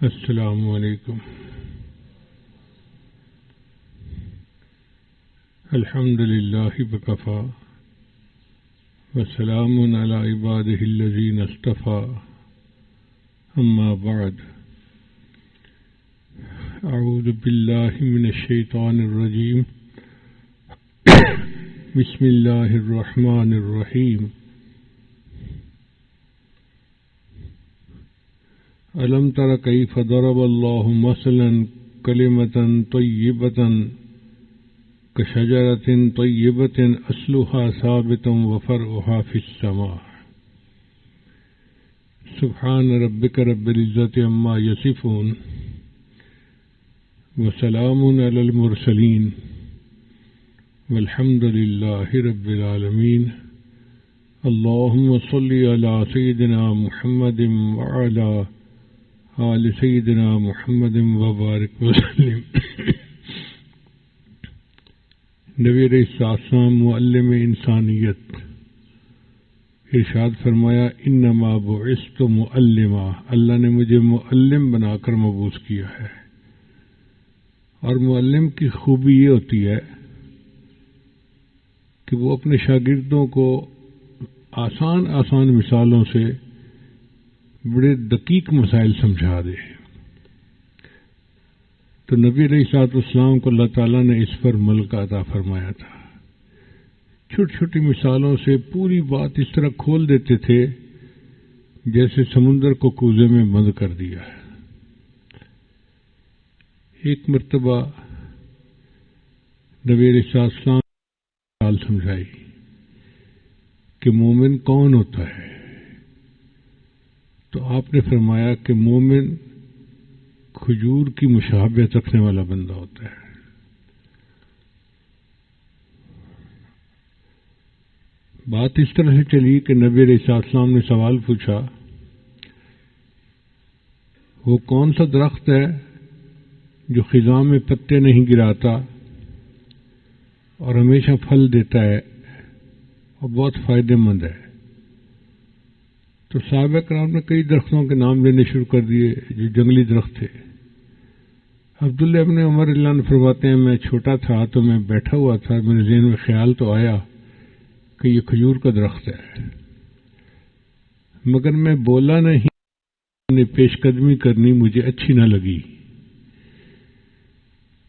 السلام علیکم. الحمد للہ وکفا وسلام علی عبادہ الذین اصطفی اما بعد اعوذ باللہ من الشیطان الرجیم بسم اللہ الرحمن الرحیم. ألم تر كيف ضرب الله مثلا كلمة طيبة كشجرة طيبة أصلها ثابت وفرعها في السماء. سبحان ربك رب العزة عما يصفون وسلام على المرسلين والحمد لله رب العالمين. اللهم صل على سيدنا محمد وعلى آل سیدنا محمد وبارک وسلم. نبی علیہ السلام معلم انسانیت ارشاد فرمایا انما بعثت معلما، اللہ نے مجھے معلم بنا کر مبعوث کیا ہے. اور معلم کی خوبی یہ ہوتی ہے کہ وہ اپنے شاگردوں کو آسان مثالوں سے بڑے دقیق مسائل سمجھا دے. تو نبی علیہ الصلوۃ والسلام کو اللہ تعالیٰ نے اس پر ملکہ عطا فرمایا تھا. چھوٹی چھوٹی مثالوں سے پوری بات اس طرح کھول دیتے تھے جیسے سمندر کو کوزے میں بند کر دیا ہے. ایک مرتبہ نبی علیہ الصلوۃ والسلام نے مثال سمجھائی کہ مومن کون ہوتا ہے. تو آپ نے فرمایا کہ مومن کھجور کی مشابہت رکھنے والا بندہ ہوتا ہے. بات اس طرح سے چلی کہ نبی علیہ السلام نے سوال پوچھا وہ کون سا درخت ہے جو خزاں میں پتے نہیں گراتا اور ہمیشہ پھل دیتا ہے اور بہت فائدہ مند ہے. تو صحابہ کرام نے کئی درختوں کے نام لینے شروع کر دیے جو جنگلی درخت تھے. عبداللہ ابن عمر اللہ عنہ فرماتے ہیں میں چھوٹا تھا تو میں بیٹھا ہوا تھا، میرے ذہن میں خیال تو آیا کہ یہ کھجور کا درخت ہے، مگر میں بولا نہیں، پیش قدمی کرنی مجھے اچھی نہ لگی.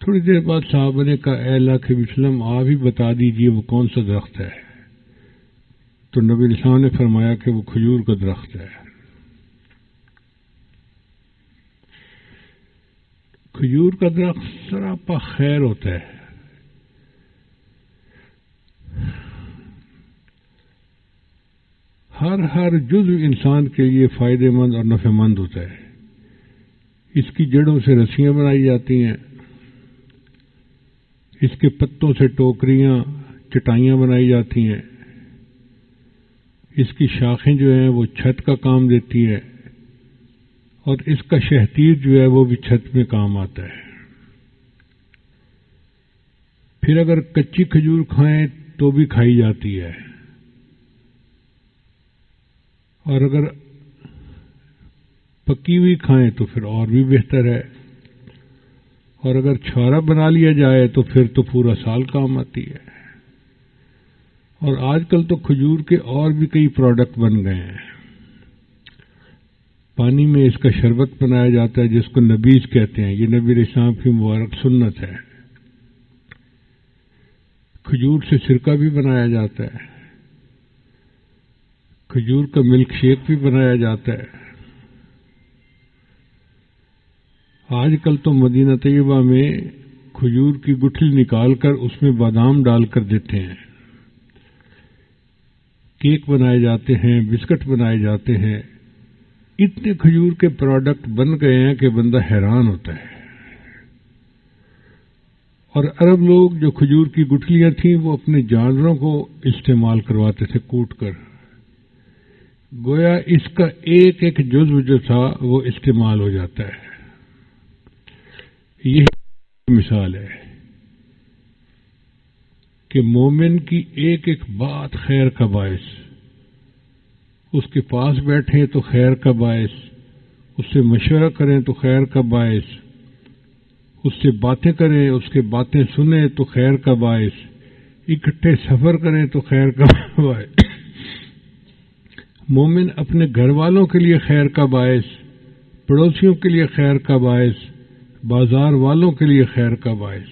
تھوڑی دیر بعد صحابہ نے کہا اے اللہ کے وسلم آپ ہی بتا دیجئے وہ کون سا درخت ہے. تو نبی علیہ السلام نے فرمایا کہ وہ کھجور کا درخت ہے. کھجور کا درخت سراپا خیر ہوتا ہے. ہر جزو انسان کے لیے فائدہ مند اور نفع مند ہوتا ہے. اس کی جڑوں سے رسیاں بنائی جاتی ہیں، اس کے پتوں سے ٹوکریاں چٹائیاں بنائی جاتی ہیں، اس کی شاخیں جو ہیں وہ چھت کا کام دیتی ہے، اور اس کا شہتیر جو ہے وہ بھی چھت میں کام آتا ہے. پھر اگر کچی کھجور کھائیں تو بھی کھائی جاتی ہے، اور اگر پکی ہوئی کھائیں تو پھر اور بھی بہتر ہے، اور اگر چھوارا بنا لیا جائے تو پھر تو پورا سال کام آتی ہے. اور آج کل تو کھجور کے اور بھی کئی پروڈکٹ بن گئے ہیں. پانی میں اس کا شربت بنایا جاتا ہے جس کو نبیذ کہتے ہیں، یہ نبی علیہ السلام کی مبارک سنت ہے. کھجور سے سرکہ بھی بنایا جاتا ہے، کھجور کا ملک شیک بھی بنایا جاتا ہے. آج کل تو مدینہ طیبہ میں کھجور کی گٹھلی نکال کر اس میں بادام ڈال کر دیتے ہیں. کیک بنائے جاتے ہیں، بسکٹ بنائے جاتے ہیں. اتنے کھجور کے پروڈکٹ بن گئے ہیں کہ بندہ حیران ہوتا ہے. اور عرب لوگ جو کھجور کی گٹھلیاں تھیں وہ اپنے جانوروں کو استعمال کرواتے تھے کوٹ کر. گویا اس کا ایک ایک جزو جو تھا وہ استعمال ہو جاتا ہے. یہی مثال ہے کہ مومن کی ایک ایک بات خیر کا باعث، اس کے پاس بیٹھے تو خیر کا باعث، اس سے مشورہ کریں تو خیر کا باعث، اس سے باتیں کریں، اس کے باتیں سنیں تو خیر کا باعث، اکٹھے سفر کریں تو خیر کا باعث۔ مومن اپنے گھر والوں کے لیے خیر کا باعث، پڑوسیوں کے لیے خیر کا باعث، بازار والوں کے لیے خیر کا باعث۔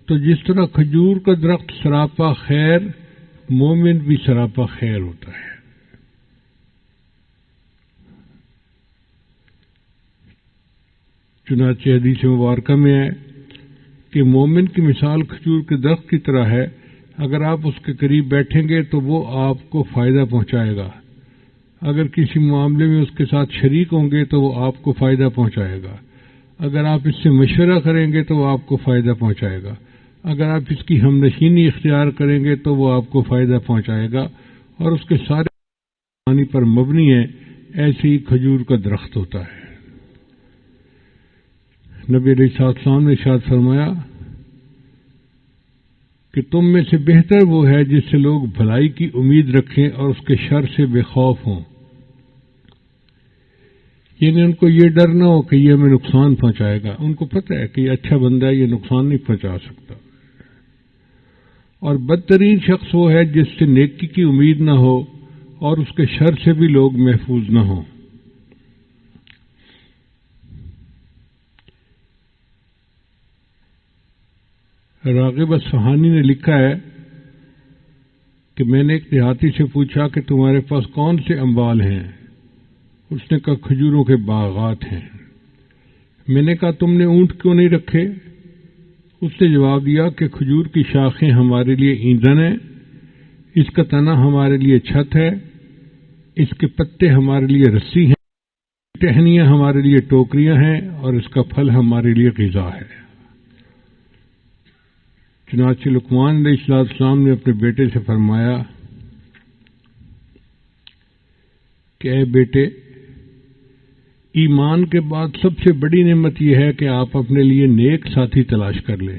تو جس طرح کھجور کا درخت سراپا خیر، مومن بھی سراپا خیر ہوتا ہے۔ چنانچہ حدیث مبارکہ میں ہے کہ مومن کی مثال کھجور کے درخت کی طرح ہے، اگر آپ اس کے قریب بیٹھیں گے تو وہ آپ کو فائدہ پہنچائے گا، اگر کسی معاملے میں اس کے ساتھ شریک ہوں گے تو وہ آپ کو فائدہ پہنچائے گا، اگر آپ اس سے مشورہ کریں گے تو وہ آپ کو فائدہ پہنچائے گا، اگر آپ اس کی ہمنشینی اختیار کریں گے تو وہ آپ کو فائدہ پہنچائے گا، اور اس کے سارے پانی پر مبنی ہے۔ ایسے ہی کھجور کا درخت ہوتا ہے۔ نبی علیہ السلام نے ارشاد فرمایا کہ تم میں سے بہتر وہ ہے جس سے لوگ بھلائی کی امید رکھیں اور اس کے شر سے بے خوف ہوں، یعنی ان کو یہ ڈر نہ ہو کہ یہ ہمیں نقصان پہنچائے گا، ان کو پتہ ہے کہ یہ اچھا بندہ ہے، یہ نقصان نہیں پہنچا سکتا۔ اور بدترین شخص وہ ہے جس سے نیکی کی امید نہ ہو اور اس کے شر سے بھی لوگ محفوظ نہ ہوں۔ راغب اصفہانی نے لکھا ہے کہ میں نے ایک دیہاتی سے پوچھا کہ تمہارے پاس کون سے اموال ہیں؟ اس نے کہا کھجوروں کے باغات ہیں۔ میں نے کہا تم نے اونٹ کیوں نہیں رکھے؟ اس نے جواب دیا کہ کھجور کی شاخیں ہمارے لیے ایندھن ہیں، اس کا تنا ہمارے لیے چھت ہے، اس کے پتے ہمارے لیے رسی ہیں، ٹہنیاں ہمارے لیے ٹوکریاں ہیں، اور اس کا پھل ہمارے لیے غذا ہے۔ چنانچہ لقمان علیہ السلام نے اپنے بیٹے سے فرمایا کہ اے بیٹے، ایمان کے بعد سب سے بڑی نعمت یہ ہے کہ آپ اپنے لیے نیک ساتھی تلاش کر لیں،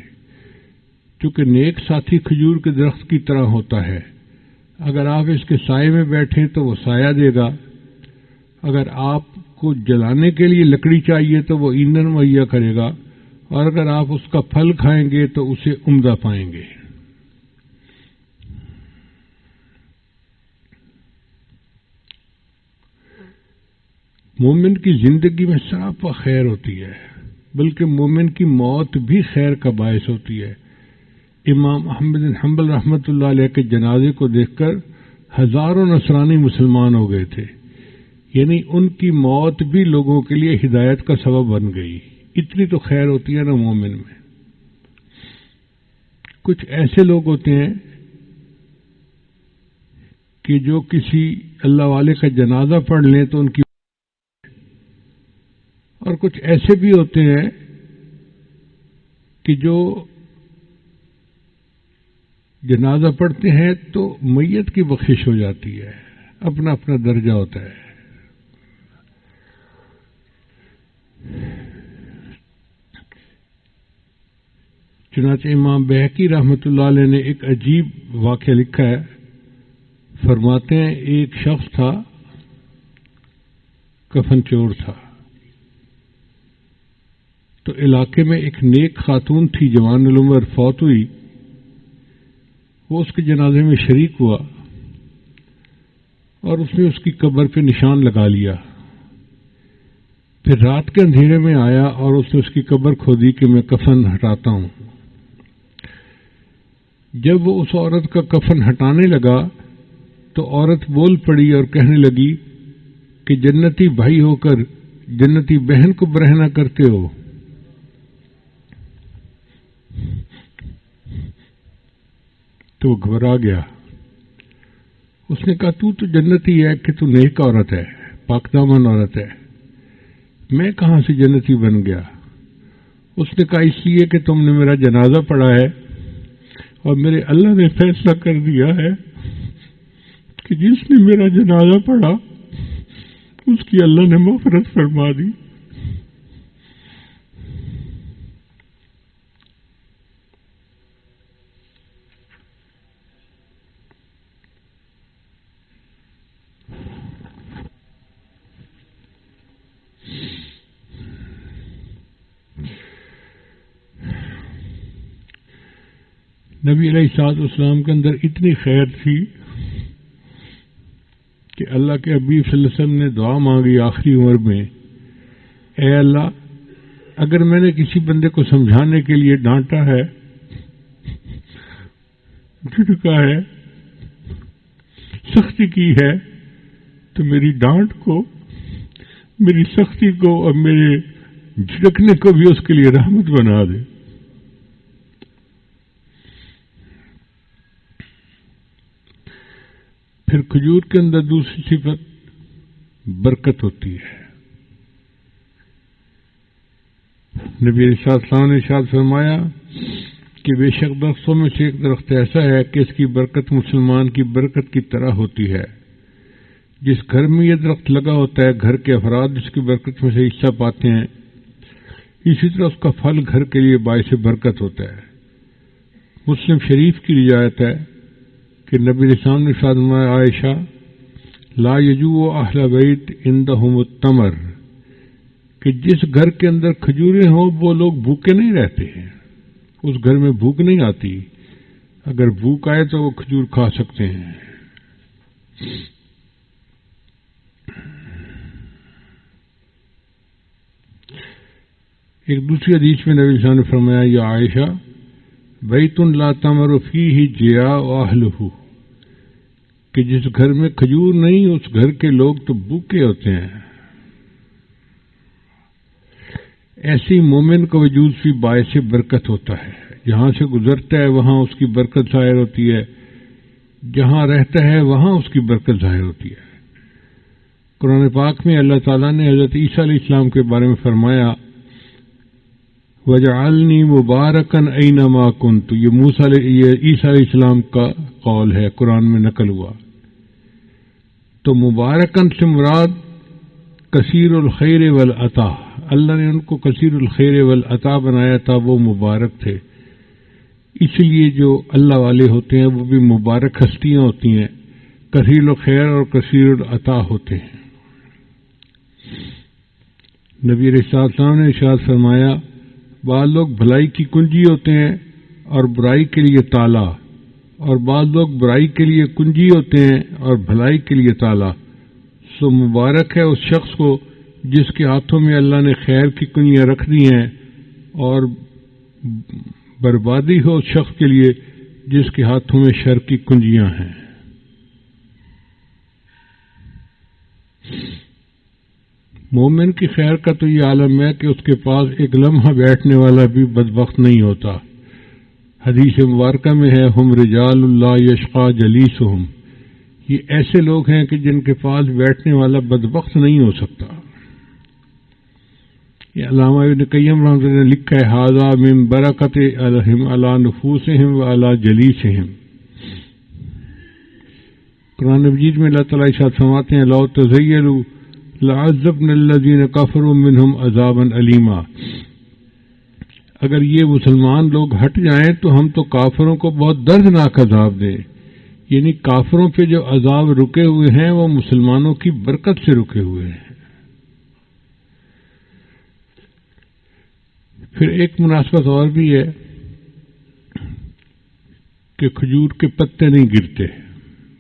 کیونکہ نیک ساتھی کھجور کے درخت کی طرح ہوتا ہے، اگر آپ اس کے سائے میں بیٹھیں تو وہ سایہ دے گا، اگر آپ کو جلانے کے لیے لکڑی چاہیے تو وہ ایندھن مہیا کرے گا، اور اگر آپ اس کا پھل کھائیں گے تو اسے عمدہ پائیں گے۔ مومن کی زندگی میں سراپا خیر ہوتی ہے، بلکہ مومن کی موت بھی خیر کا باعث ہوتی ہے۔ امام احمد بن حنبل رحمۃ اللہ علیہ کے جنازے کو دیکھ کر ہزاروں نصرانی مسلمان ہو گئے تھے، یعنی ان کی موت بھی لوگوں کے لیے ہدایت کا سبب بن گئی۔ اتنی تو خیر ہوتی ہے نا مومن میں۔ کچھ ایسے لوگ ہوتے ہیں کہ جو کسی اللہ والے کا جنازہ پڑھ لیں تو ان کی، اور کچھ ایسے بھی ہوتے ہیں کہ جو جنازہ پڑھتے ہیں تو میت کی بخشش ہو جاتی ہے، اپنا اپنا درجہ ہوتا ہے۔ چنانچہ امام بہقی رحمۃ اللہ علیہ نے ایک عجیب واقعہ لکھا ہے، فرماتے ہیں ایک شخص تھا، کفن چور تھا، تو علاقے میں ایک نیک خاتون تھی، جوان العمر، فوت ہوئی، وہ اس کے جنازے میں شریک ہوا اور اس نے اس کی قبر پہ نشان لگا لیا۔ پھر رات کے اندھیرے میں آیا اور اس نے اس کی قبر کھودی کہ میں کفن ہٹاتا ہوں۔ جب وہ اس عورت کا کفن ہٹانے لگا تو عورت بول پڑی اور کہنے لگی کہ جنتی بھائی ہو کر جنتی بہن کو برہنہ کرتے ہو۔ تو وہ گھبرا گیا، اس نے کہا تو جنتی ہے کہ تو نیک عورت ہے، پاک دامن عورت ہے، میں کہاں سے جنتی بن گیا؟ اس نے کہا اس لیے کہ تم نے میرا جنازہ پڑھا ہے اور میرے اللہ نے فیصلہ کر دیا ہے کہ جس نے میرا جنازہ پڑھا اس کی اللہ نے مغفرت فرما دی۔ نبی علیہ الصلوۃ والسلام کے اندر اتنی خیر تھی کہ اللہ کے حبیب صلی اللہ علیہ وسلم نے دعا مانگی آخری عمر میں، اے اللہ اگر میں نے کسی بندے کو سمجھانے کے لیے ڈانٹا ہے، جھٹکا ہے، سختی کی ہے، تو میری ڈانٹ کو، میری سختی کو اور میرے جھٹکنے کو بھی اس کے لیے رحمت بنا دے۔ پھر کھجور کے اندر دوسری صفت برکت ہوتی ہے۔ نبی علیہ السلام نے ارشاد فرمایا کہ بے شک درختوں میں سے ایک درخت ایسا ہے کہ اس کی برکت مسلمان کی برکت کی طرح ہوتی ہے۔ جس گھر میں یہ درخت لگا ہوتا ہے گھر کے افراد اس کی برکت میں سے حصہ پاتے ہیں، اسی طرح اس کا پھل گھر کے لیے باعث برکت ہوتا ہے۔ مسلم شریف کی روایت ہے کہ نبی علیہ السلام نے ارشاد فرمایا، عائشہ لا یجوع اہل بیت عندہم التمر، کہ جس گھر کے اندر کھجوریں ہوں وہ لوگ بھوکے نہیں رہتے ہیں، اس گھر میں بھوک نہیں آتی، اگر بھوک آئے تو وہ کھجور کھا سکتے ہیں۔ ایک دوسری حدیث میں نبی صلی اللہ علیہ وسلم نے فرمایا، یا عائشہ بیت لا تمر فیہ جیاع اہلہ، کہ جس گھر میں کھجور نہیں اس گھر کے لوگ تو بھوکے ہوتے ہیں۔ ایسی مومن کا وجود بھی باعث برکت ہوتا ہے، جہاں سے گزرتا ہے وہاں اس کی برکت ظاہر ہوتی ہے، جہاں رہتا ہے وہاں اس کی برکت ظاہر ہوتی ہے۔ قرآن پاک میں اللہ تعالیٰ نے حضرت عیسیٰ علیہ السلام کے بارے میں فرمایا، وَجَعَلْنِي مُبَارَكًا أَيْنَمَا كُنْتُ، یہ عیسیٰ علیہ السلام کا قول ہے، قرآن میں نقل ہوا۔ تو مبارکن سے مراد کثیر الخیر والعطا، اللہ نے ان کو کثیر الخیر والعطا بنایا تھا، وہ مبارک تھے، اس لیے جو اللہ والے ہوتے ہیں وہ بھی مبارک ہستیاں ہوتی ہیں، کثیر الخیر اور کثیر العطا ہوتے ہیں۔ نبی علیہ السلام نے ارشاد فرمایا، بعض لوگ بھلائی کی کنجی ہوتے ہیں اور برائی کے لیے تالا، اور بعض لوگ برائی کے لیے کنجی ہوتے ہیں اور بھلائی کے لیے تالا، سو مبارک ہے اس شخص کو جس کے ہاتھوں میں اللہ نے خیر کی کنجیاں رکھ دی ہیں، اور بربادی ہو اس شخص کے لیے جس کے ہاتھوں میں شر کی کنجیاں ہیں۔ مومن کی خیر کا تو یہ عالم ہے کہ اس کے پاس ایک لمحہ بیٹھنے والا بھی بدبخت نہیں ہوتا۔ حدیث مبارکہ میں ہے، ہم رجال لا یشقی جلیسہم، یہ ایسے لوگ ہیں کہ جن کے پاس بیٹھنے والا بدبخت نہیں ہو سکتا۔ یہ علامہ ابن قیم رحمۃ اللہ نے لکھا ہے، ھذا من برکت الہم علی نفوسہم وعلی جلیسہم۔ قرآن مجید میں اللہ تعالیٰ ارشاد فرماتے ہیں، لو تزیلوا لعذبنا الذین کفروا منہم عذابا علیما، اگر یہ مسلمان لوگ ہٹ جائیں تو ہم تو کافروں کو بہت دردناک عذاب دیں، یعنی کافروں پہ جو عذاب رکے ہوئے ہیں وہ مسلمانوں کی برکت سے رکے ہوئے ہیں۔ پھر ایک مناسبت اور بھی ہے کہ کھجور کے پتے نہیں گرتے،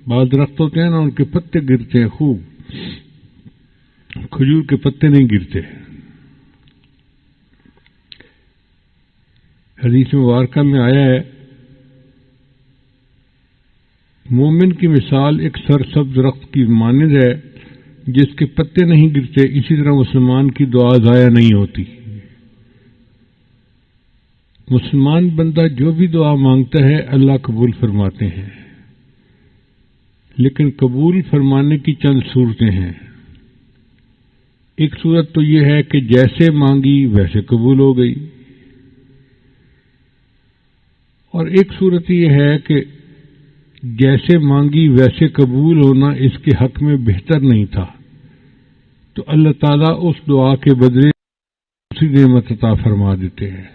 بعض درخت ہوتے ہیں نا ان کے پتے گرتے ہیں خوب، کھجور کے پتے نہیں گرتے۔ حدیث مبارکہ میں آیا ہے، مومن کی مثال ایک سرسبز درخت کی مانند ہے جس کے پتے نہیں گرتے، اسی طرح مسلمان کی دعا ضائع نہیں ہوتی۔ مسلمان بندہ جو بھی دعا مانگتا ہے اللہ قبول فرماتے ہیں، لیکن قبول فرمانے کی چند صورتیں ہیں۔ ایک صورت تو یہ ہے کہ جیسے مانگی ویسے قبول ہو گئی، اور ایک صورت یہ ہے کہ جیسے مانگی ویسے قبول ہونا اس کے حق میں بہتر نہیں تھا، تو اللہ تعالیٰ اس دعا کے بدلے دوسری نعمت عطا فرما دیتے ہیں۔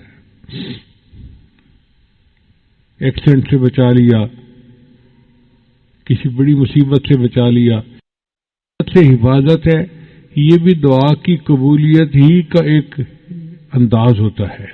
ایکسیڈنٹ سے بچا لیا، کسی بڑی مصیبت سے بچا لیا، سے حفاظت ہے، یہ بھی دعا کی قبولیت ہی کا ایک انداز ہوتا ہے۔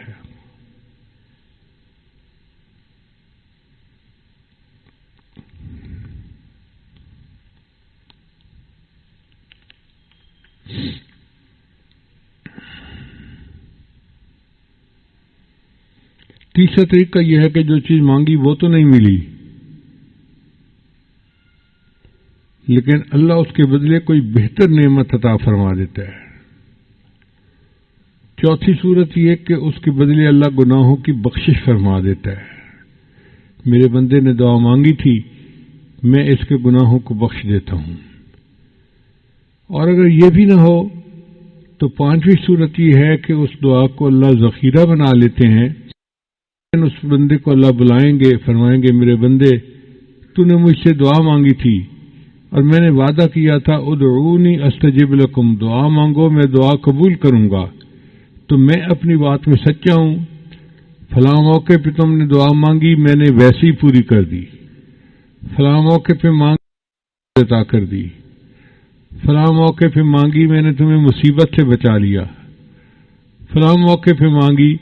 تیسرا طریقہ یہ ہے کہ جو چیز مانگی وہ تو نہیں ملی، لیکن اللہ اس کے بدلے کوئی بہتر نعمت عطا فرما دیتا ہے۔ چوتھی صورت یہ کہ اس کے بدلے اللہ گناہوں کی بخشش فرما دیتا ہے۔ میرے بندے نے دعا مانگی تھی، میں اس کے گناہوں کو بخش دیتا ہوں۔ اور اگر یہ بھی نہ ہو تو پانچویں صورت یہ ہے کہ اس دعا کو اللہ ذخیرہ بنا لیتے ہیں، اس بندے کو اللہ بلائیں گے، فرمائیں گے میرے بندے تو نے مجھ سے دعا مانگی تھی اور میں نے وعدہ کیا تھا ادعونی استجب لکم، دعا مانگو میں دعا قبول کروں گا، تو میں اپنی بات میں سچا ہوں، فلاں موقع پہ تم نے دعا مانگی میں نے ویسے ہی پوری کر دی، فلاں موقع پہ مانگ عطا کر دی، فلاں موقع پہ مانگی میں نے تمہیں مصیبت سے بچا لیا، فلاں موقع پہ مانگی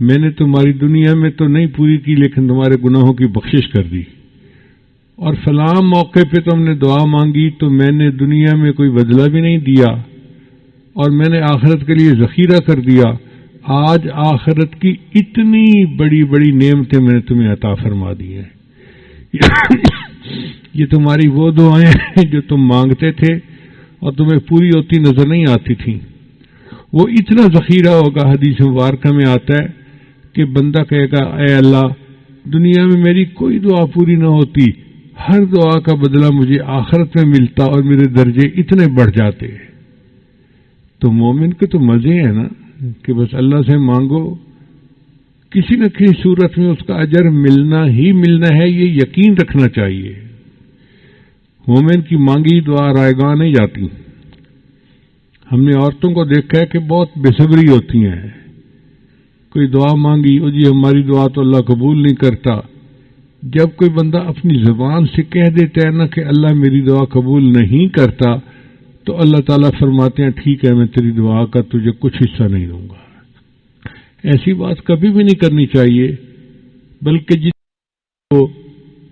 میں نے تمہاری دنیا میں تو نہیں پوری کی لیکن تمہارے گناہوں کی بخشش کر دی، اور فلاں موقع پہ تم نے دعا مانگی تو میں نے دنیا میں کوئی بدلہ بھی نہیں دیا اور میں نے آخرت کے لیے ذخیرہ کر دیا، آج آخرت کی اتنی بڑی بڑی نعمتیں میں نے تمہیں عطا فرما دی ہیں۔ یہ تمہاری وہ دعائیں ہیں جو تم مانگتے تھے اور تمہیں پوری ہوتی نظر نہیں آتی تھیں، وہ اتنا ذخیرہ ہوگا۔ حدیث مبارکہ میں آتا ہے کہ بندہ کہے گا اے اللہ دنیا میں میری کوئی دعا پوری نہ ہوتی، ہر دعا کا بدلہ مجھے آخرت میں ملتا اور میرے درجے اتنے بڑھ جاتے۔ تو مومن کے تو مزے ہیں نا کہ بس اللہ سے مانگو، کسی نہ کسی صورت میں اس کا اجر ملنا ہی ملنا ہے، یہ یقین رکھنا چاہیے۔ مومن کی مانگی دعا رائگاں نہیں جاتی۔ ہم نے عورتوں کو دیکھا ہے کہ بہت بے صبری ہوتی ہیں، کوئی دعا مانگی او جی ہماری دعا تو اللہ قبول نہیں کرتا۔ جب کوئی بندہ اپنی زبان سے کہہ دیتا ہے نا کہ اللہ میری دعا قبول نہیں کرتا تو اللہ تعالیٰ فرماتے ہیں ٹھیک ہے میں تیری دعا کا تجھے کچھ حصہ نہیں دوں گا۔ ایسی بات کبھی بھی نہیں کرنی چاہیے، بلکہ جس کو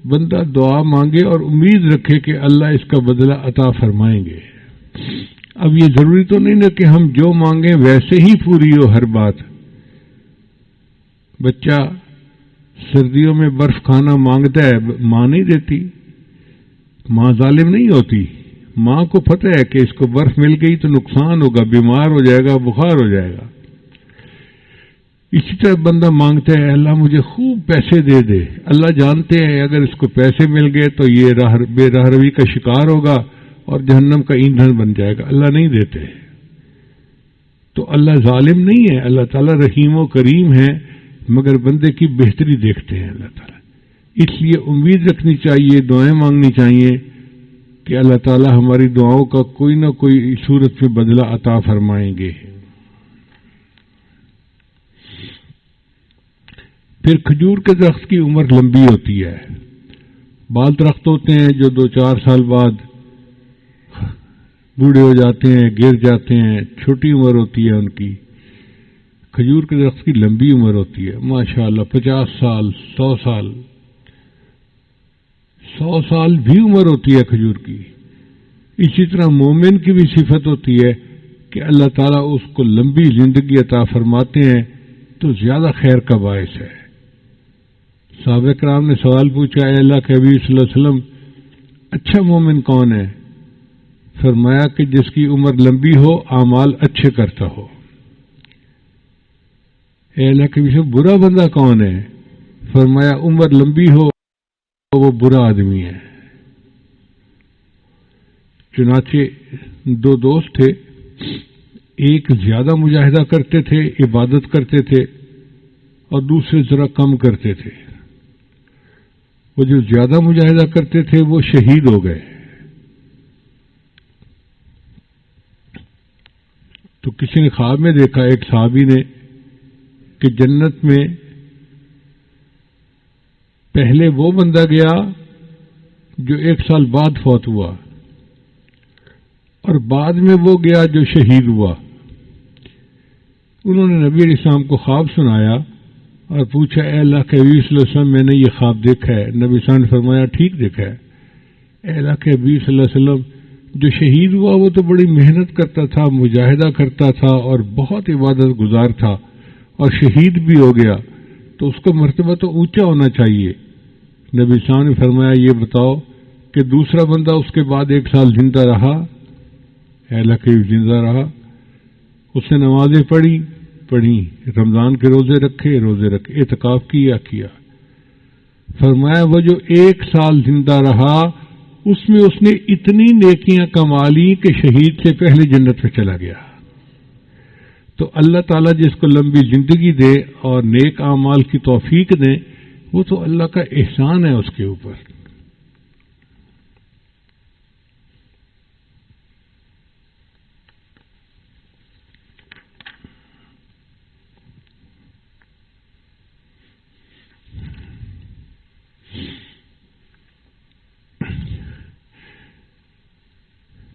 بندہ دعا مانگے اور امید رکھے کہ اللہ اس کا بدلہ عطا فرمائیں گے۔ اب یہ ضروری تو نہیں نا کہ ہم جو مانگیں ویسے ہی پوری ہو ہر بات۔ بچہ سردیوں میں برف کھانا مانگتا ہے، ماں نہیں دیتی، ماں ظالم نہیں ہوتی، ماں کو پتہ ہے کہ اس کو برف مل گئی تو نقصان ہوگا، بیمار ہو جائے گا، بخار ہو جائے گا۔ اسی طرح بندہ مانگتا ہے اللہ مجھے خوب پیسے دے دے، اللہ جانتے ہیں اگر اس کو پیسے مل گئے تو یہ بے راہ روی کا شکار ہوگا اور جہنم کا ایندھن بن جائے گا، اللہ نہیں دیتے۔ تو اللہ ظالم نہیں ہے، اللہ تعالیٰ رحیم و کریم ہے، مگر بندے کی بہتری دیکھتے ہیں اللہ تعالیٰ۔ اس لیے امید رکھنی چاہیے، دعائیں مانگنی چاہیے کہ اللہ تعالیٰ ہماری دعاؤں کا کوئی نہ کوئی صورت میں بدلہ عطا فرمائیں گے۔ پھر کھجور کے درخت کی عمر لمبی ہوتی ہے۔ بعض درخت ہوتے ہیں جو 2-4 سال بعد بوڑھے ہو جاتے ہیں، گر جاتے ہیں، چھوٹی عمر ہوتی ہے ان کی۔ کھجور کے درخت کی لمبی عمر ہوتی ہے، ماشاءاللہ 50 سال، 100 سال، 100 سال بھی عمر ہوتی ہے کھجور کی۔ اسی طرح مومن کی بھی صفت ہوتی ہے کہ اللہ تعالیٰ اس کو لمبی زندگی عطا فرماتے ہیں تو زیادہ خیر کا باعث ہے۔ صحابہ کرام نے سوال پوچھا اے اللہ کے حبیب صلی اللہ علیہ وسلم اچھا مومن کون ہے؟ فرمایا کہ جس کی عمر لمبی ہو، اعمال اچھے کرتا ہو۔ اے اللہ کے حبیب برا بندہ کون ہے؟ فرمایا عمر لمبی ہو وہ برا آدمی ہے۔ چنانچہ 2 دوست تھے، ایک زیادہ مجاہدہ کرتے تھے، عبادت کرتے تھے، اور دوسرے ذرا کم کرتے تھے۔ وہ جو زیادہ مجاہدہ کرتے تھے وہ شہید ہو گئے۔ تو کسی نے خواب میں دیکھا، ایک صحابی نے، کہ جنت میں پہلے وہ بندہ گیا جو 1 سال بعد فوت ہوا، اور بعد میں وہ گیا جو شہید ہوا۔ انہوں نے نبی علیہ السلام کو خواب سنایا اور پوچھا اے اللہ کے حبیب صلی اللہ علیہ وسلم میں نے یہ خواب دیکھا ہے۔ نبی صلی اللہ علیہ وسلم نے فرمایا ٹھیک دیکھا ہے۔ اے اللہ کے حبیب صلی اللہ علیہ وسلم جو شہید ہوا وہ تو بڑی محنت کرتا تھا، مجاہدہ کرتا تھا اور بہت عبادت گزار تھا، اور شہید بھی ہو گیا، تو اس کا مرتبہ تو اونچا ہونا چاہیے. نبی صاحب نے فرمایا یہ بتاؤ کہ دوسرا بندہ اس کے بعد 1 سال زندہ رہا, اہل قریب زندہ رہا, اس نے نمازیں پڑھی, رمضان کے روزے رکھے, اعتکاف کیا. فرمایا وہ جو 1 سال زندہ رہا اس میں اس نے اتنی نیکیاں کما لی کہ شہید سے پہلے جنت میں چلا گیا. تو اللہ تعالیٰ جس کو لمبی زندگی دے اور نیک اعمال کی توفیق دے, وہ تو اللہ کا احسان ہے اس کے اوپر.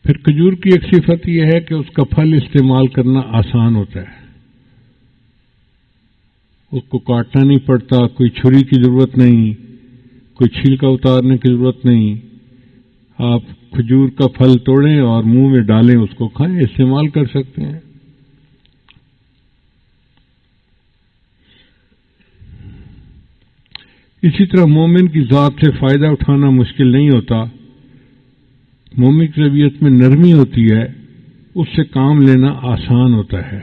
پھر کھجور کی ایک صفت یہ ہے کہ اس کا پھل استعمال کرنا آسان ہوتا ہے. اس کو کاٹنا نہیں پڑتا, کوئی چھری کی ضرورت نہیں, کوئی چھلکا اتارنے کی ضرورت نہیں. آپ کھجور کا پھل توڑیں اور منہ میں ڈالیں, اس کو کھائیں, استعمال کر سکتے ہیں. اسی طرح مومن کی ذات سے فائدہ اٹھانا مشکل نہیں ہوتا. مومن کی طبیعت میں نرمی ہوتی ہے, اس سے کام لینا آسان ہوتا ہے.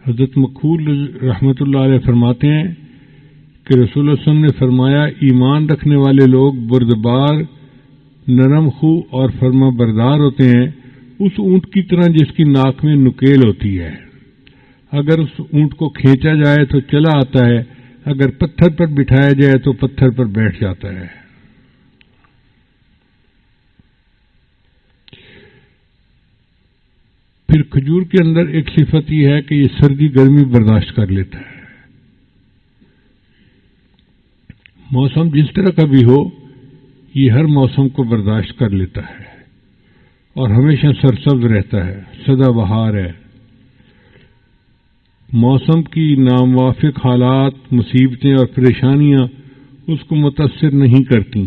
حضرت مقبول رحمۃ اللہ علیہ فرماتے ہیں کہ رسول اللہ صلی اللہ علیہ وسلم نے فرمایا ایمان رکھنے والے لوگ بردبار, نرم خو اور فرما بردار ہوتے ہیں اس اونٹ کی طرح جس کی ناک میں نکیل ہوتی ہے. اگر اس اونٹ کو کھینچا جائے تو چلا آتا ہے, اگر پتھر پر بٹھایا جائے تو پتھر پر بیٹھ جاتا ہے. پھر کھجور کے اندر ایک صفت یہ ہے کہ یہ سردی گرمی برداشت کر لیتا ہے. موسم جس طرح کا بھی ہو یہ ہر موسم کو برداشت کر لیتا ہے اور ہمیشہ سرسبز رہتا ہے, سدا بہار ہے. موسم کی ناموافق حالات, مصیبتیں اور پریشانیاں اس کو متاثر نہیں کرتی.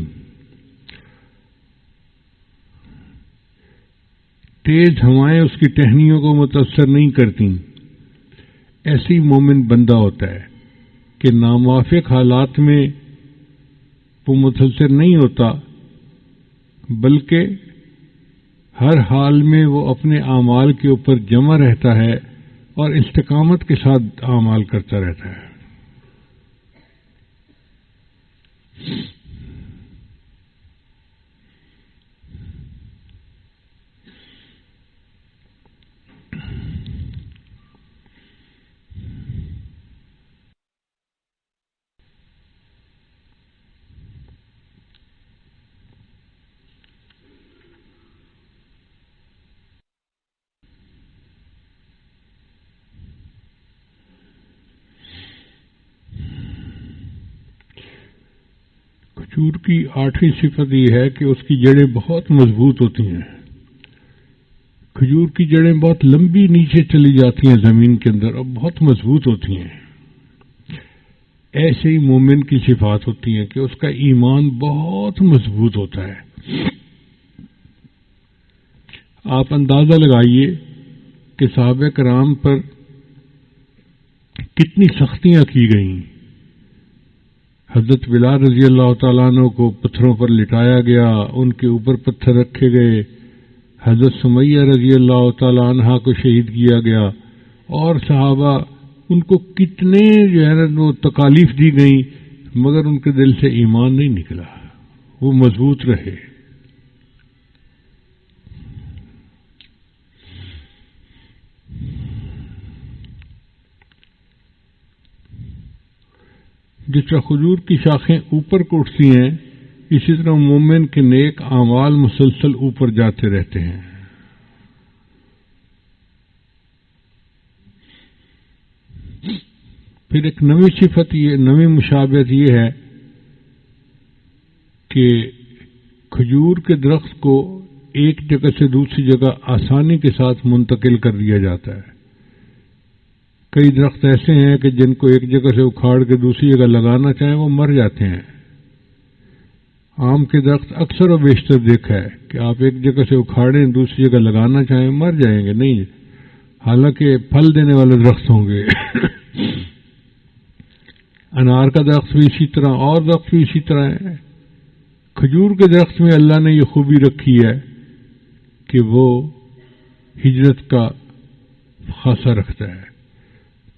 تیز ہوائیں اس کی ٹہنیوں کو متاثر نہیں کرتی. ایسی مومن بندہ ہوتا ہے کہ ناموافق حالات میں وہ متاثر نہیں ہوتا, بلکہ ہر حال میں وہ اپنے اعمال کے اوپر جمع رہتا ہے اور استقامت کے ساتھ اعمال کرتا رہتا ہے. کھجور کی 8ویں صفت یہ ہے کہ اس کی جڑیں بہت مضبوط ہوتی ہیں. کھجور کی جڑیں بہت لمبی نیچے چلی جاتی ہیں زمین کے اندر اور بہت مضبوط ہوتی ہیں. ایسے ہی مومن کی صفات ہوتی ہیں کہ اس کا ایمان بہت مضبوط ہوتا ہے. آپ اندازہ لگائیے کہ صحابہ کرام پر کتنی سختیاں کی گئیں. حضرت بلال رضی اللہ تعالیٰ عنہ کو پتھروں پر لٹایا گیا, ان کے اوپر پتھر رکھے گئے. حضرت سمیہ رضی اللہ تعالیٰ عنہ کو شہید کیا گیا, اور صحابہ ان کو کتنے جو ہے نا وہ تکالیف دی گئیں, مگر ان کے دل سے ایمان نہیں نکلا, وہ مضبوط رہے. جس طرح کھجور کی شاخیں اوپر کو اٹھتی ہیں, اسی طرح مومن کے نیک اعمال مسلسل اوپر جاتے رہتے ہیں. پھر ایک نئی صفت یہ, نئی مشابہت یہ ہے کہ کھجور کے درخت کو ایک جگہ سے دوسری جگہ آسانی کے ساتھ منتقل کر دیا جاتا ہے. کئی درخت ایسے ہیں کہ جن کو ایک جگہ سے اکھاڑ کے دوسری جگہ لگانا چاہیں وہ مر جاتے ہیں, آم کے درخت اکثر و بیشتر دیکھا ہے کہ آپ ایک جگہ سے اکھاڑیں دوسری جگہ لگانا چاہیں مر جائیں گے نہیں، حالانکہ پھل دینے والے درخت ہوں گے۔ انار کا درخت بھی اسی طرح، اور درخت بھی اسی طرح ہے۔ کھجور کے درخت میں اللہ نے یہ خوبی رکھی ہے کہ وہ ہجرت کا خاصہ رکھتا ہے۔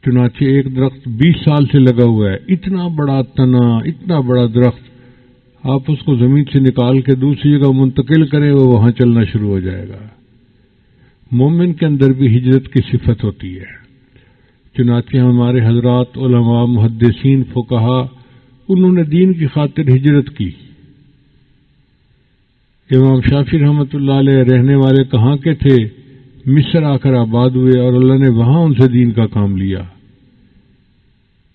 چنانچہ ایک درخت 20 سال سے لگا ہوا ہے، اتنا بڑا تنا، اتنا بڑا درخت، آپ اس کو زمین سے نکال کے دوسری جگہ منتقل کریں وہ وہاں چلنا شروع ہو جائے گا۔ مومن کے اندر بھی ہجرت کی صفت ہوتی ہے۔ چنانچہ ہمارے حضرات علماء محدثین فقہا انہوں نے دین کی خاطر ہجرت کی۔ امام شافعی رحمۃ اللہ علیہ رہنے والے کہاں کے تھے؟ مصر آ کر آباد ہوئے اور اللہ نے وہاں ان سے دین کا کام لیا۔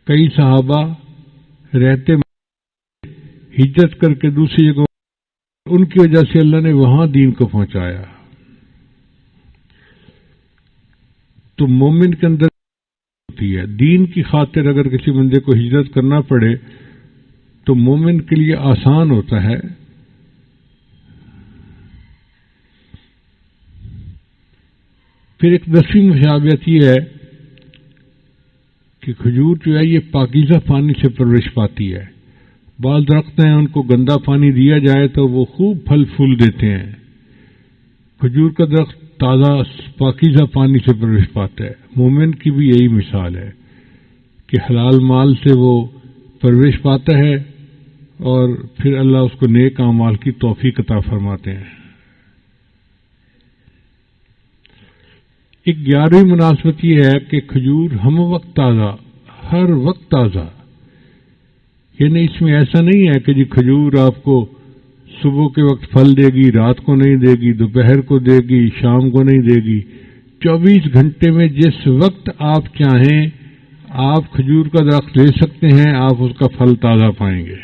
کئی صحابہ رہتے ہجرت کر کے دوسری جگہ، ان کی وجہ سے اللہ نے وہاں دین کو پہنچایا۔ تو مومن کے اندر ہوتی ہے دین کی خاطر اگر کسی بندے کو ہجرت کرنا پڑے تو مومن کے لیے آسان ہوتا ہے۔ پھر ایک 10ویں مشابہت یہ ہے کہ کھجور جو ہے یہ پاکیزہ پانی سے پرورش پاتی ہے۔ بعض درخت ہیں ان کو گندا پانی دیا جائے تو وہ خوب پھل پھول دیتے ہیں۔ کھجور کا درخت تازہ پاکیزہ پانی سے پرورش پاتا ہے۔ مومن کی بھی یہی مثال ہے کہ حلال مال سے وہ پرورش پاتا ہے اور پھر اللہ اس کو نیک اعمال کی توفیق عطا فرماتے ہیں۔ ایک 11ویں مناسبت یہ ہے کہ کھجور ہم وقت تازہ، ہر وقت تازہ، یعنی اس میں ایسا نہیں ہے کہ جی کھجور آپ کو صبح کے وقت پھل دے گی، رات کو نہیں دے گی، دوپہر کو دے گی، شام کو نہیں دے گی۔ 24 گھنٹے میں جس وقت آپ چاہیں آپ کھجور کا درخت لے سکتے ہیں، آپ اس کا پھل تازہ پائیں گے۔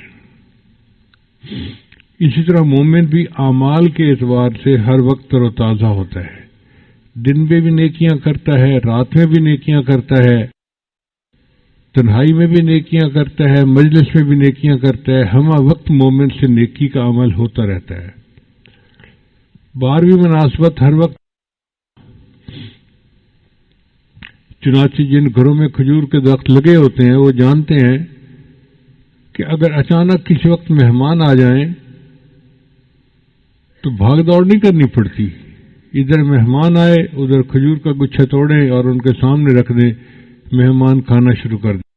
اسی طرح مومن بھی اعمال کے اعتبار سے ہر وقت تر و تازہ ہوتا ہے، دن میں بھی نیکیاں کرتا ہے، رات میں بھی نیکیاں کرتا ہے، تنہائی میں بھی نیکیاں کرتا ہے، مجلس میں بھی نیکیاں کرتا ہے، ہمہ وقت مومن سے نیکی کا عمل ہوتا رہتا ہے۔ 12ویں مناسبت ہر وقت، چنانچہ جن گھروں میں کھجور کے درخت لگے ہوتے ہیں وہ جانتے ہیں کہ اگر اچانک کسی وقت مہمان آ جائیں تو بھاگ دوڑ نہیں کرنی پڑتی، ادھر مہمان آئے ادھر کھجور کا گچھا توڑیں اور ان کے سامنے رکھ دیں، مہمان کھانا شروع کر دیں۔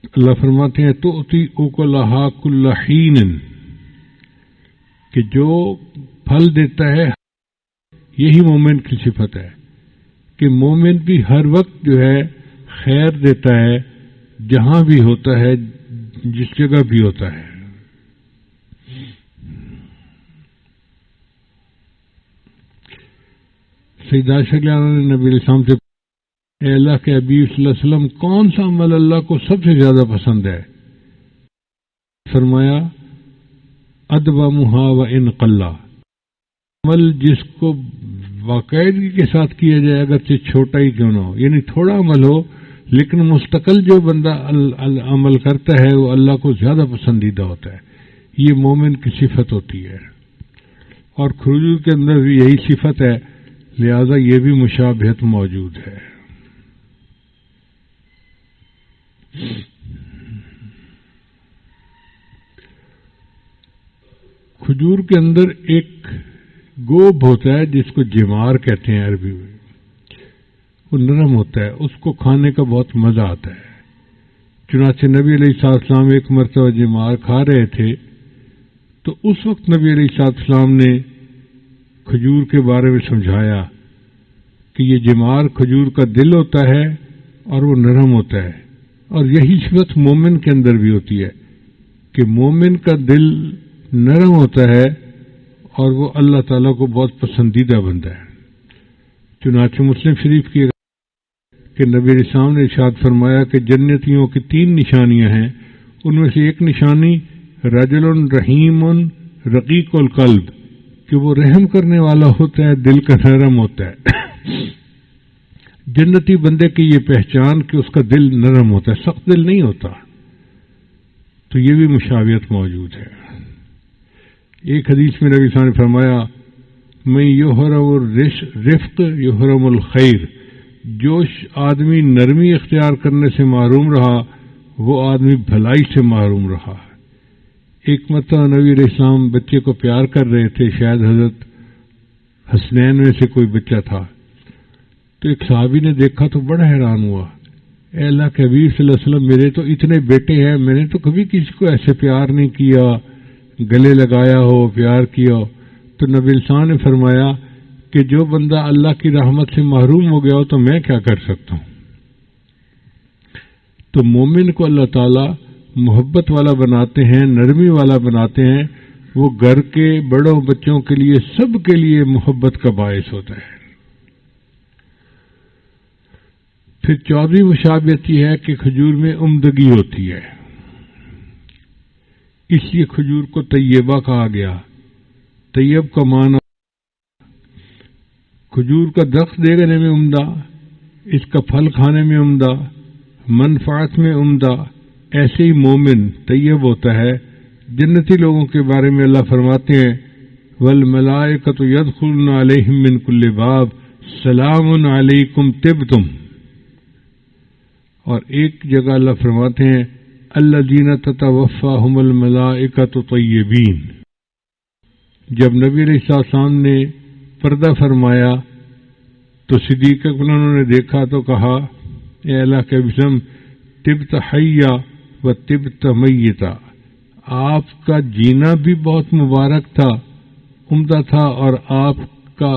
اللہ فرماتے ہیں تؤتی اکلھا کل حین، کہ جو پھل دیتا ہے، یہی مومن کی صفت ہے کہ مومن بھی ہر وقت جو ہے خیر دیتا ہے، جہاں بھی ہوتا ہے، جس جگہ بھی ہوتا ہے۔ سیدہ عائشہ رضی اللہ عنہا نے نبی علیہ السلام سے، اے اللہ کے حبیب صلی اللہ علیہ وسلم کون سا عمل اللہ کو سب سے زیادہ پسند ہے؟ فرمایا ادومھا وان قل، عمل جس کو باقاعدگی کے ساتھ کیا جائے اگرچہ چھوٹا ہی کیوں نہ ہو، یعنی تھوڑا عمل ہو لیکن مستقل جو بندہ عمل کرتا ہے وہ اللہ کو زیادہ پسندیدہ ہوتا ہے۔ یہ مومن کی صفت ہوتی ہے، اور کھجور کے اندر بھی یہی صفت ہے، لہذا یہ بھی مشابہت موجود ہے۔ کھجور کے اندر ایک گوبھ ہوتا ہے جس کو جمار کہتے ہیں عربی میں، وہ نرم ہوتا ہے، اس کو کھانے کا بہت مزہ آتا ہے۔ چنانچہ نبی علیہ السلام ایک مرتبہ جمار کھا رہے تھے تو اس وقت نبی علیہ السلام نے کھجور کے بارے میں سمجھایا کہ یہ جمار کھجور کا دل ہوتا ہے اور وہ نرم ہوتا ہے، اور یہی صفت مومن کے اندر بھی ہوتی ہے کہ مومن کا دل نرم ہوتا ہے اور وہ اللہ تعالیٰ کو بہت پسندیدہ بندہ ہے۔ چنانچہ مسلم شریف کی کہ نبی علیہ السلام نے ارشاد فرمایا کہ جنتیوں کی 3 نشانیاں ہیں، ان میں سے ایک نشانی رجل رحیم رقیق القلب، کہ وہ رحم کرنے والا ہوتا ہے، دل کا نرم ہوتا ہے۔ جنتی بندے کی یہ پہچان کہ اس کا دل نرم ہوتا ہے، سخت دل نہیں ہوتا۔ تو یہ بھی مشابہت موجود ہے۔ ایک حدیث میں نبی صلی اللہ علیہ وسلم نے فرمایا میں یحرم الرفق یحرم الخیر، جو آدمی نرمی اختیار کرنے سے محروم رہا وہ آدمی بھلائی سے محروم رہا۔ ایک مرتبہ نبی علیہ السلام بچے کو پیار کر رہے تھے، شاید حضرت حسنین میں سے کوئی بچہ تھا، تو ایک صحابی نے دیکھا تو بڑا حیران ہوا، اے اللہ کے حبیب صلی اللہ علیہ وسلم میرے تو اتنے بیٹے ہیں، میں نے تو کبھی کسی کو ایسے پیار نہیں کیا، گلے لگایا ہو، پیار کیا ہو۔ تو نبی السلام نے فرمایا کہ جو بندہ اللہ کی رحمت سے محروم ہو گیا ہو تو میں کیا کر سکتا ہوں۔ تو مومن کو اللہ تعالیٰ محبت والا بناتے ہیں، نرمی والا بناتے ہیں، وہ گھر کے بڑوں بچوں کے لیے سب کے لیے محبت کا باعث ہوتا ہے۔ پھر 14ویں مشابہت یہ ہے کہ کھجور میں عمدگی ہوتی ہے، اس لیے کھجور کو طیبہ کہا گیا۔ طیب کا معنی کھجور کا درخت دیکھنے میں عمدہ، اس کا پھل کھانے میں عمدہ، منفعت میں عمدہ، ایسے ہی مومن طیب ہوتا ہے۔ جنتی لوگوں کے بارے میں اللہ فرماتے ہیں والملائکۃ یدخلون علیہم من کل باب سلام علیکم طبتم، اور ایک جگہ اللہ فرماتے ہیں الذین تتوفاہم الملائکۃ طیبین۔ جب نبی علیہ السلام نے پردہ فرمایا تو صدیق اکبر انہوں نے دیکھا تو کہا اے اللہ کے وسلم طبت حیا و طبت میتا، آپ کا جینا بھی بہت مبارک تھا، عمدہ تھا، اور آپ کا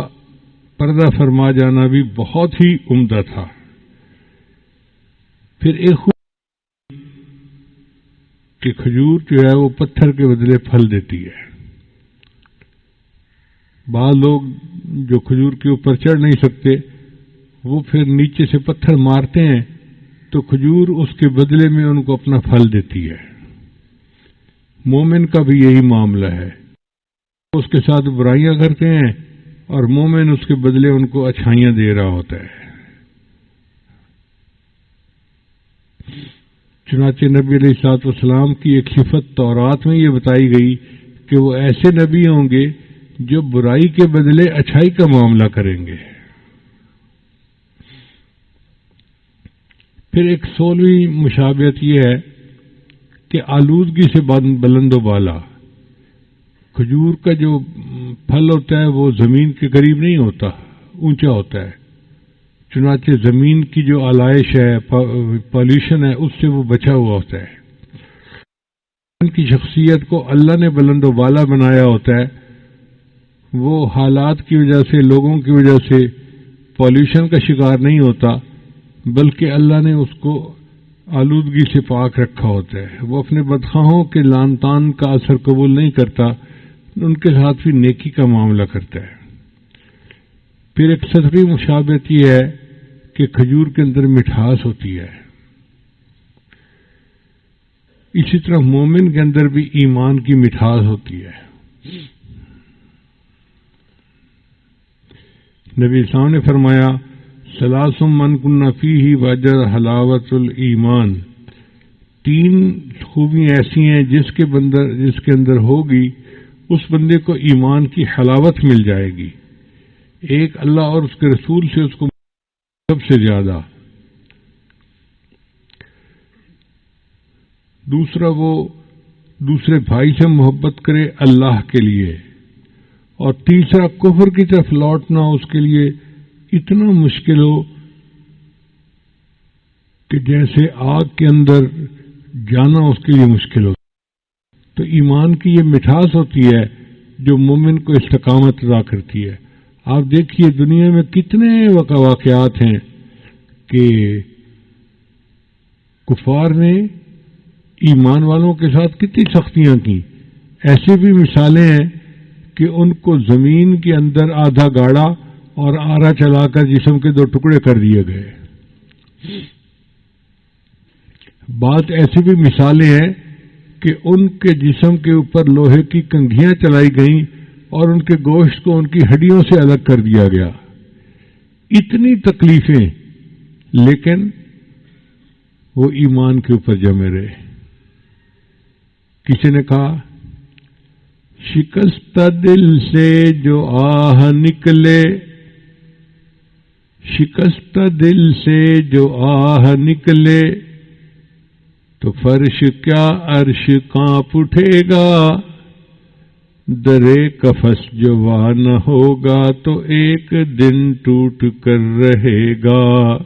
پردہ فرما جانا بھی بہت ہی عمدہ تھا۔ پھر ایک کہ کھجور جو ہے وہ پتھر کے بدلے پھل دیتی ہے۔ بعض لوگ جو کھجور کے اوپر چڑھ نہیں سکتے وہ پھر نیچے سے پتھر مارتے ہیں تو کھجور اس کے بدلے میں ان کو اپنا پھل دیتی ہے۔ مومن کا بھی یہی معاملہ ہے، اس کے ساتھ برائیاں کرتے ہیں اور مومن اس کے بدلے ان کو اچھائیاں دے رہا ہوتا ہے۔ چنانچہ نبی علیہ الصلوۃ والسلام کی ایک صفت تورات میں یہ بتائی گئی کہ وہ ایسے نبی ہوں گے جو برائی کے بدلے اچھائی کا معاملہ کریں گے۔ پھر ایک 16ویں مشابہت یہ ہے کہ آلودگی سے بلند و بالا۔ کھجور کا جو پھل ہوتا ہے وہ زمین کے قریب نہیں ہوتا، اونچا ہوتا ہے، چنانچہ زمین کی جو آلائش ہے، پالیوشن ہے، اس سے وہ بچا ہوا ہوتا ہے۔ ان کی شخصیت کو اللہ نے بلند و بالا بنایا ہوتا ہے، وہ حالات کی وجہ سے، لوگوں کی وجہ سے پالیوشن کا شکار نہیں ہوتا، بلکہ اللہ نے اس کو آلودگی سے پاک رکھا ہوتا ہے۔ وہ اپنے بدخواہوں کے لان تان کا اثر قبول نہیں کرتا، ان کے ساتھ بھی نیکی کا معاملہ کرتا ہے۔ پھر ایک 17ویں مشابہت یہ ہے کہ کھجور کے اندر مٹھاس ہوتی ہے۔ اسی طرح مومن کے اندر بھی ایمان کی مٹھاس ہوتی ہے۔ نبی اسلام نے فرمایا ثلاث من کن فیہ وجد حلاوت الایمان، 3 خوبیاں ایسی ہیں جس کے اندر ہوگی اس بندے کو ایمان کی حلاوت مل جائے گی۔ ایک اللہ اور اس کے رسول سے اس کو سب سے زیادہ، دوسرا وہ دوسرے بھائی سے محبت کرے اللہ کے لیے، اور تیسرا کفر کی طرف لوٹنا اس کے لیے اتنا مشکل ہو کہ جیسے آگ کے اندر جانا اس کے لیے مشکل ہو۔ تو ایمان کی یہ مٹھاس ہوتی ہے جو مومن کو استقامت عطا کرتی ہے۔ آپ دیکھیے دنیا میں کتنے واقعات ہیں کہ کفار نے ایمان والوں کے ساتھ کتنی سختیاں کی۔ ایسی بھی مثالیں ہیں کہ ان کو زمین کے اندر آدھا گاڑا اور آرا چلا کر جسم کے 2 ٹکڑے کر دیے گئے۔ بات ایسی بھی مثالیں ہیں کہ ان کے جسم کے اوپر لوہے کی کنگھیاں چلائی گئیں اور ان کے گوشت کو ان کی ہڈیوں سے الگ کر دیا گیا۔ اتنی تکلیفیں، لیکن وہ ایمان کے اوپر جمے رہے۔ کسی نے کہا شکستہ دل سے جو آہ نکلے، شکستہ دل سے جو آہ نکلے تو فرش کیا عرش کانپ اٹھے گا، درے قفس جو وا نہ ہوگا تو ایک دن ٹوٹ کر رہے گا،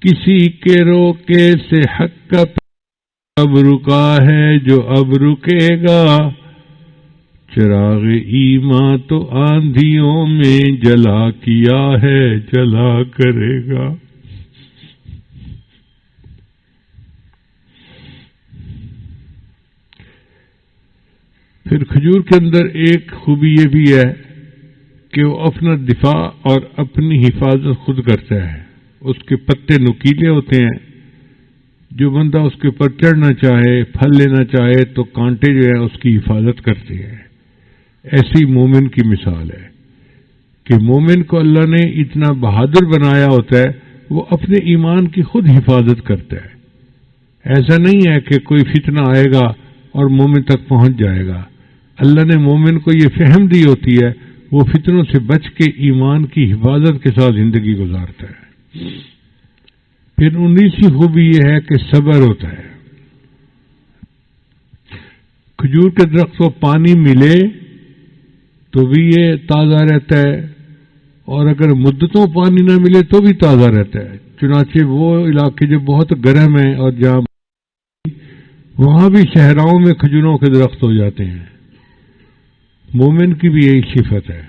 کسی کے روکے سے حق کا اب رکا ہے جو اب رکے گا، چراغ ایمان تو آندھیوں میں جلا کیا ہے جلا کرے گا۔ پھر کھجور کے اندر ایک خوبی یہ بھی ہے کہ وہ اپنا دفاع اور اپنی حفاظت خود کرتا ہے، اس کے پتے نکیلے ہوتے ہیں، جو بندہ اس کے اوپر چڑھنا چاہے پھل لینا چاہے تو کانٹے جو ہے اس کی حفاظت کرتے ہیں۔ ایسی مومن کی مثال ہے کہ مومن کو اللہ نے اتنا بہادر بنایا ہوتا ہے، وہ اپنے ایمان کی خود حفاظت کرتا ہے۔ ایسا نہیں ہے کہ کوئی فتنہ آئے گا اور مومن تک پہنچ جائے گا، اللہ نے مومن کو یہ فہم دی ہوتی ہے، وہ فتنوں سے بچ کے ایمان کی حفاظت کے ساتھ زندگی گزارتا ہے۔ پھر 19ویں خوبی یہ ہے کہ صبر ہوتا ہے۔ کھجور کے درخت کو پانی ملے تو بھی یہ تازہ رہتا ہے، اور اگر مدتوں پانی نہ ملے تو بھی تازہ رہتا ہے۔ چنانچہ وہ علاقے جو بہت گرم ہیں اور جہاں وہاں بھی صحراؤں میں کھجوروں کے درخت ہو جاتے ہیں۔ مومن کی بھی یہی صفت ہے،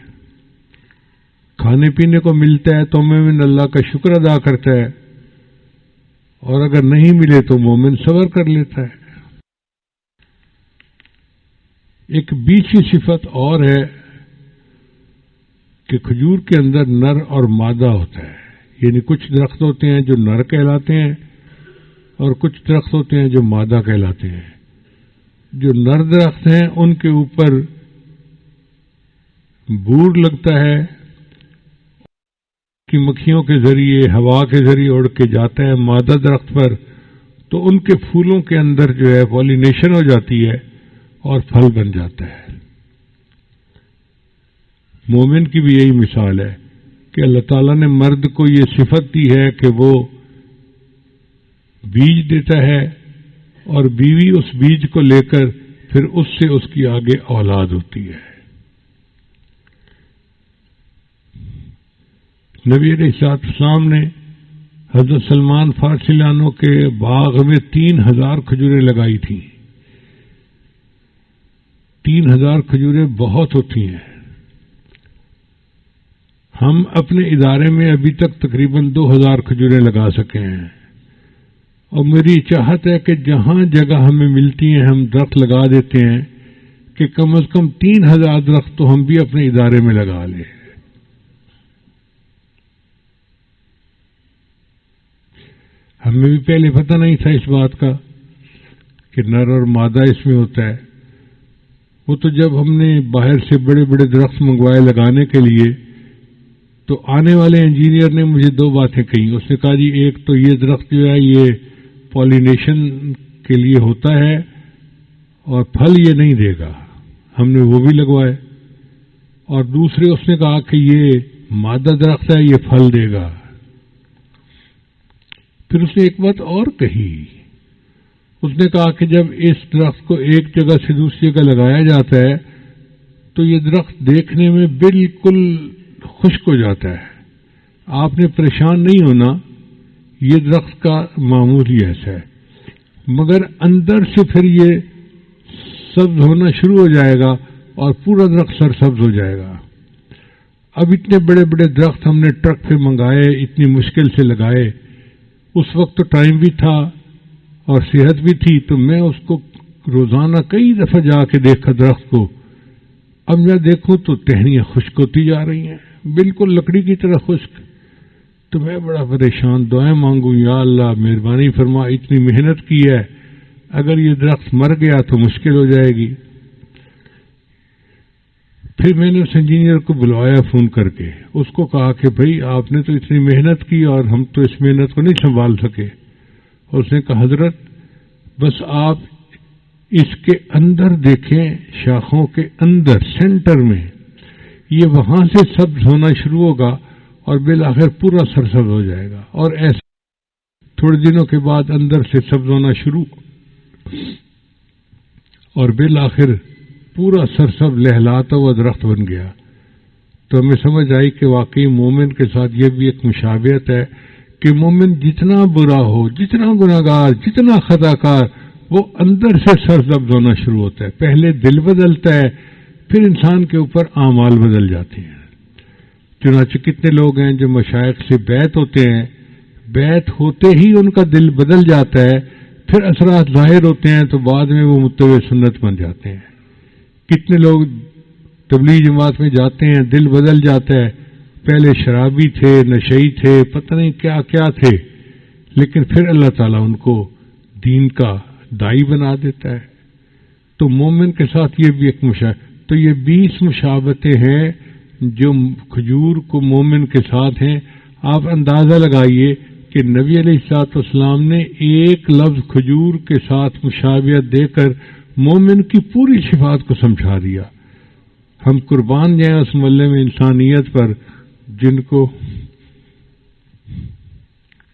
کھانے پینے کو ملتا ہے تو مومن اللہ کا شکر ادا کرتا ہے، اور اگر نہیں ملے تو مومن صبر کر لیتا ہے۔ ایک 20ویں صفت اور ہے کہ کھجور کے اندر نر اور مادہ ہوتا ہے، یعنی کچھ درخت ہوتے ہیں جو نر کہلاتے ہیں اور کچھ درخت ہوتے ہیں جو مادہ کہلاتے ہیں۔ جو نر درخت ہیں ان کے اوپر بور لگتا ہے، کی مکھیوں کے ذریعے ہوا کے ذریعے اڑ کے جاتا ہے مادہ درخت پر، تو ان کے پھولوں کے اندر جو ہے پولینیشن ہو جاتی ہے اور پھل بن جاتا ہے۔ مومن کی بھی یہی مثال ہے کہ اللہ تعالیٰ نے مرد کو یہ صفت دی ہے کہ وہ بیج دیتا ہے، اور بیوی اس بیج کو لے کر پھر اس سے اس کی آگے اولاد ہوتی ہے۔ نبی علیہ السلام نے حضرت سلمان فارسی عنہ کے باغ میں 3000 کھجوریں لگائی تھیں۔ 3000 کھجوریں بہت ہوتی ہیں۔ ہم اپنے ادارے میں ابھی تک تقریباً 2000 کھجوریں لگا سکے ہیں، اور میری چاہت ہے کہ جہاں جگہ ہمیں ملتی ہیں ہم درخت لگا دیتے ہیں، کہ کم از کم 3000 درخت تو ہم بھی اپنے ادارے میں لگا لیں۔ ہمیں بھی پہلے پتہ نہیں تھا اس بات کا کہ نر اور مادہ اس میں ہوتا ہے۔ وہ تو جب ہم نے باہر سے بڑے بڑے درخت منگوائے لگانے کے لیے، تو آنے والے انجینئر نے مجھے 2 باتیں کہیں۔ اس نے کہا جی ایک تو یہ درخت جو ہے یہ پولینیشن کے لیے ہوتا ہے اور پھل یہ نہیں دے گا، ہم نے وہ بھی لگوائے، اور دوسرے اس نے کہا کہ یہ مادہ درخت ہے یہ پھل دے گا۔ پھر اس نے ایک بات اور کہی، اس نے کہا کہ جب اس درخت کو ایک جگہ سے دوسری جگہ لگایا جاتا ہے تو یہ درخت دیکھنے میں بالکل خشک ہو جاتا ہے، آپ نے پریشان نہیں ہونا، یہ درخت کا معمول ہی ایسا ہے، مگر اندر سے پھر یہ سبز ہونا شروع ہو جائے گا اور پورا درخت سرسبز ہو جائے گا۔ اب اتنے بڑے بڑے درخت ہم نے ٹرک پہ منگائے، اتنی مشکل سے لگائے، اس وقت تو ٹائم بھی تھا اور صحت بھی تھی، تو میں اس کو روزانہ کئی دفعہ جا کے دیکھا درخت کو۔ اب میں دیکھوں تو ٹہنیاں خشک ہوتی جا رہی ہیں، بالکل لکڑی کی طرح خشک۔ تو میں بڑا پریشان، دعائیں مانگوں یا اللہ مہربانی فرما، اتنی محنت کی ہے، اگر یہ درخت مر گیا تو مشکل ہو جائے گی۔ پھر میں نے اس انجینئر کو بلوایا فون کر کے، اس کو کہا کہ بھائی آپ نے تو اتنی محنت کی اور ہم تو اس محنت کو نہیں سنبھال سکے۔ اور اس نے کہا حضرت بس آپ اس کے اندر دیکھیں، شاخوں کے اندر سینٹر میں، یہ وہاں سے سبز ہونا شروع ہوگا اور بالآخر پورا سرسبز ہو جائے گا، اور ایسے تھوڑے دنوں کے بعد اندر سے سبز ہونا شروع اور بالآخر پورا سرسبز لہلاتا ہوا درخت بن گیا۔ تو ہمیں سمجھ آئی کہ واقعی مومن کے ساتھ یہ بھی ایک مشابہت ہے کہ مومن جتنا برا ہو، جتنا گناہگار، جتنا خطا کار، وہ اندر سے سرسبز ہونا شروع ہوتا ہے۔ پہلے دل بدلتا ہے، پھر انسان کے اوپر اعمال بدل جاتے ہیں۔ چنانچہ کتنے لوگ ہیں جو مشائخ سے بیعت ہوتے ہیں، بیعت ہوتے ہی ان کا دل بدل جاتا ہے، پھر اثرات ظاہر ہوتے ہیں تو بعد میں وہ متبع سنت بن جاتے ہیں۔ کتنے لوگ تبلیغ جماعت میں جاتے ہیں، دل بدل جاتا ہے، پہلے شرابی تھے، نشئی تھے، پتہ نہیں کیا کیا تھے، لیکن پھر اللہ تعالیٰ ان کو دین کا دائی بنا دیتا ہے۔ تو مومن کے ساتھ یہ بھی ایک تو یہ 20 مشابہتیں ہیں جو کھجور کو مومن کے ساتھ ہیں۔ آپ اندازہ لگائیے کہ نبی علیہ الصلوۃ والسلام نے ایک لفظ کھجور کے ساتھ مشابہت دے کر مومن کی پوری صفات کو سمجھا دیا۔ ہم قربان جائیں اس محلے میں انسانیت پر جن کو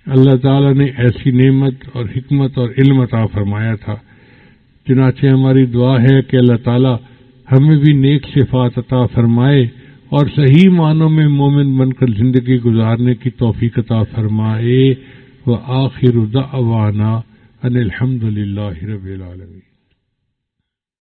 اللہ تعالیٰ نے ایسی نعمت اور حکمت اور علم عطا فرمایا تھا۔ چنانچہ ہماری دعا ہے کہ اللہ تعالیٰ ہمیں بھی نیک صفات عطا فرمائے اور صحیح معنوں میں مومن بن کر زندگی گزارنے کی توفیق عطا فرمائے۔ وآخر دعوانا ان الحمد للہ رب العالمین۔